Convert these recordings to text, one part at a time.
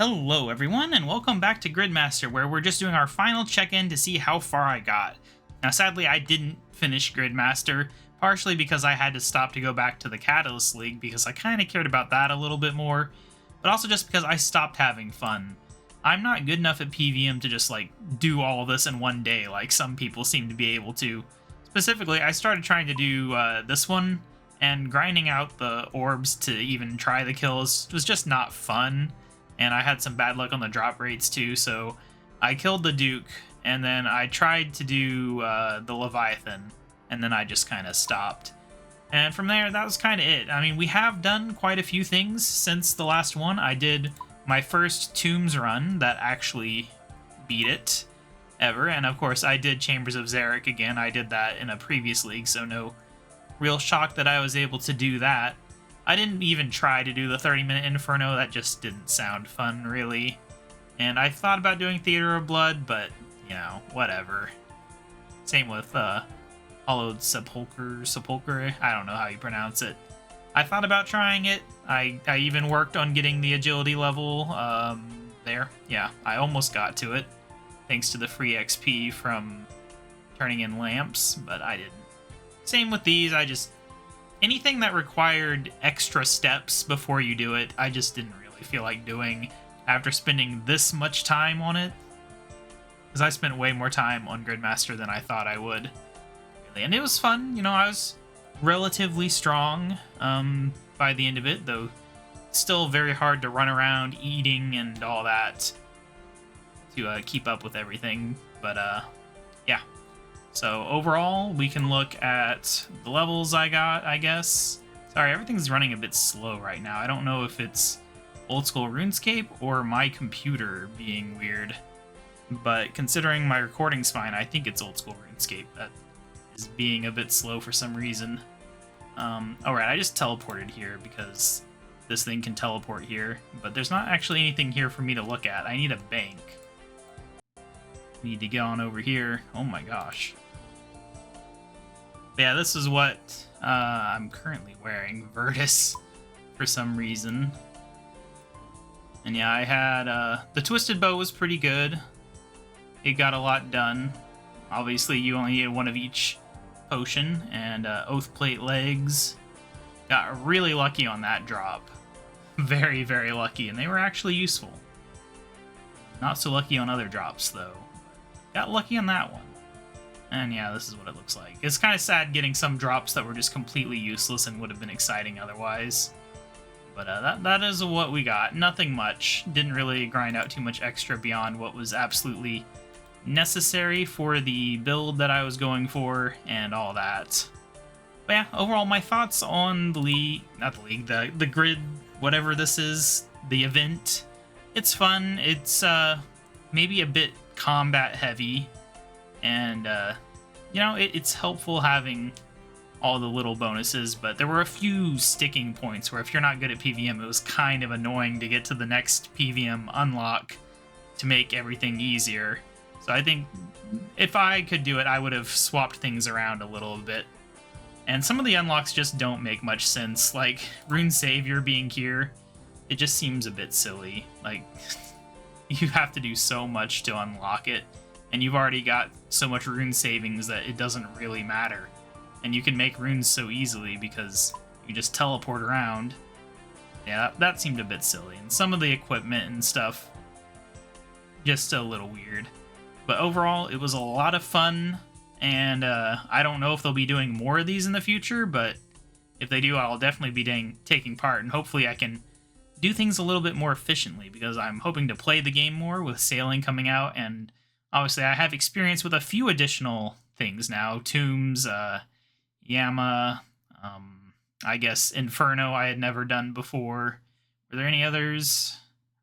Hello everyone, and welcome back to Gridmaster, where we're just doing our final check-in to see how far I got. Now sadly I didn't finish Gridmaster, partially because I had to stop to go back to the Catalyst League because I kind of cared about that a little bit more, but also just because I stopped having fun. I'm not good enough at PvM to just do all this in one day like some people seem to be able to. Specifically, I started trying to do this one, and grinding out the orbs to even try the kills was just not fun. And I had some bad luck on the drop rates too, so I killed the Duke, and then I tried to do the Leviathan, and then I just kind of stopped. And from there, that was kind of it. I mean, we have done quite a few things since the last one. I did my first Tombs run that actually beat it ever, and of course I did Chambers of Xeric again. I did that in a previous league, so no real shock that I was able to do that. I didn't even try to do the 30-minute Inferno, that just didn't sound fun, really. And I thought about doing Theater of Blood, but, you know, whatever. Same with Hollowed Sepulchre, I don't know how you pronounce it. I thought about trying it. I even worked on getting the agility level there. Yeah, I almost got to it, thanks to the free XP from turning in lamps, but I didn't. Same with these, anything that required extra steps before you do it, I just didn't really feel like doing after spending this much time on it. Because I spent way more time on Gridmaster than I thought I would. And it was fun, you know, I was relatively strong by the end of it, though still very hard to run around eating and all that to keep up with everything. But yeah. So overall, we can look at the levels I got, I guess. Sorry, everything's running a bit slow right now. I don't know if it's Old School RuneScape or my computer being weird. But considering my recording's fine, I think it's Old School RuneScape that is being a bit slow for some reason. Alright, I just teleported here because this thing can teleport here. But there's not actually anything here for me to look at. I need a bank. Need to get on over here. Oh my gosh. Yeah, this is what I'm currently wearing, Virtus, for some reason. And yeah, I had, the Twisted Bow was pretty good. It got a lot done. Obviously, you only need one of each potion, and Oath Plate Legs. Got really lucky on that drop. Very, very lucky, and they were actually useful. Not so lucky on other drops, though. Got lucky on that one. And yeah, this is what it looks like. It's kind of sad getting some drops that were just completely useless and would have been exciting otherwise. But that is what we got. Nothing much. Didn't really grind out too much extra beyond what was absolutely necessary for the build that I was going for and all that. But yeah, overall my thoughts on the league, not the league, the grid, whatever this is, the event. It's fun. It's maybe a bit combat heavy, and you know, it's helpful having all the little bonuses, but there were a few sticking points where if you're not good at PvM, it was kind of annoying to get to the next PvM unlock to make everything easier. So I think if I could do it, I would have swapped things around a little bit. And some of the unlocks just don't make much sense, like Rune Savior being here. It just seems a bit silly. Like, you have to do so much to unlock it, and you've already got so much rune savings that it doesn't really matter. And you can make runes so easily because you just teleport around. Yeah, that seemed a bit silly. And some of the equipment and stuff, just a little weird. But overall, it was a lot of fun, and I don't know if they'll be doing more of these in the future, but if they do, I'll definitely be taking part, and hopefully I can do things a little bit more efficiently, because I'm hoping to play the game more with sailing coming out, and obviously I have experience with a few additional things now. Tombs, Yama, I guess Inferno I had never done before. Were there any others?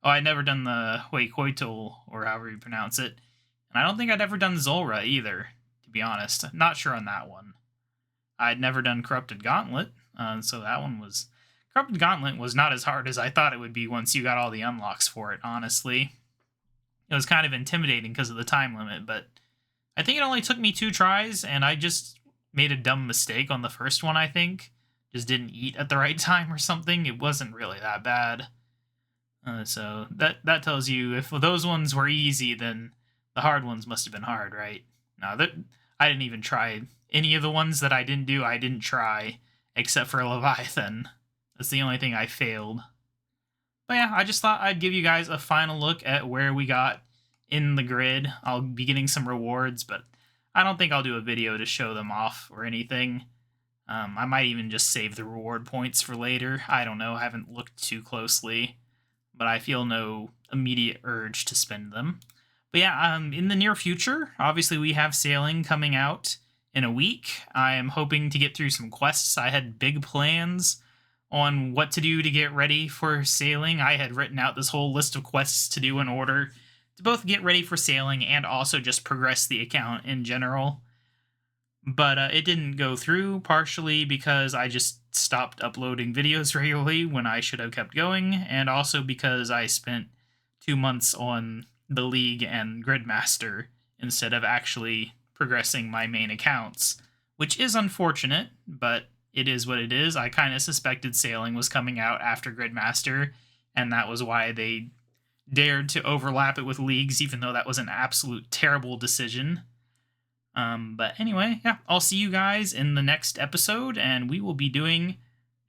Oh, I'd never done the Huecoitl, or however you pronounce it. And I don't think I'd ever done Zulrah either, to be honest. Not sure on that one. I'd never done Corrupted Gauntlet, so that one was... Corrupted Gauntlet was not as hard as I thought it would be once you got all the unlocks for it, honestly. It was kind of intimidating because of the time limit, but I think it only took me 2 tries, and I just made a dumb mistake on the first one, I think. Just didn't eat at the right time or something. It wasn't really that bad. So that tells you if those ones were easy, then the hard ones must have been hard, right? No, that I didn't even try any of the ones that I didn't do. I didn't try except for Leviathan. That's the only thing I failed. But yeah, I just thought I'd give you guys a final look at where we got in the grid. I'll be getting some rewards, but I don't think I'll do a video to show them off or anything. I might even just save the reward points for later. I don't know. I haven't looked too closely, but I feel no immediate urge to spend them. But yeah, in the near future, obviously we have sailing coming out in a week. I am hoping to get through some quests. I had big plans on what to do to get ready for sailing. I had written out this whole list of quests to do in order to both get ready for sailing and also just progress the account in general. But it didn't go through, partially because I just stopped uploading videos regularly when I should have kept going, and also because I spent 2 months on the League and Gridmaster instead of actually progressing my main accounts, which is unfortunate, but it is what it is. I kind of suspected Sailing was coming out after Gridmaster, and that was why they dared to overlap it with Leagues, even though that was an absolute terrible decision. But anyway, yeah, I'll see you guys in the next episode, and we will be doing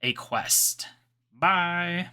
a quest. Bye!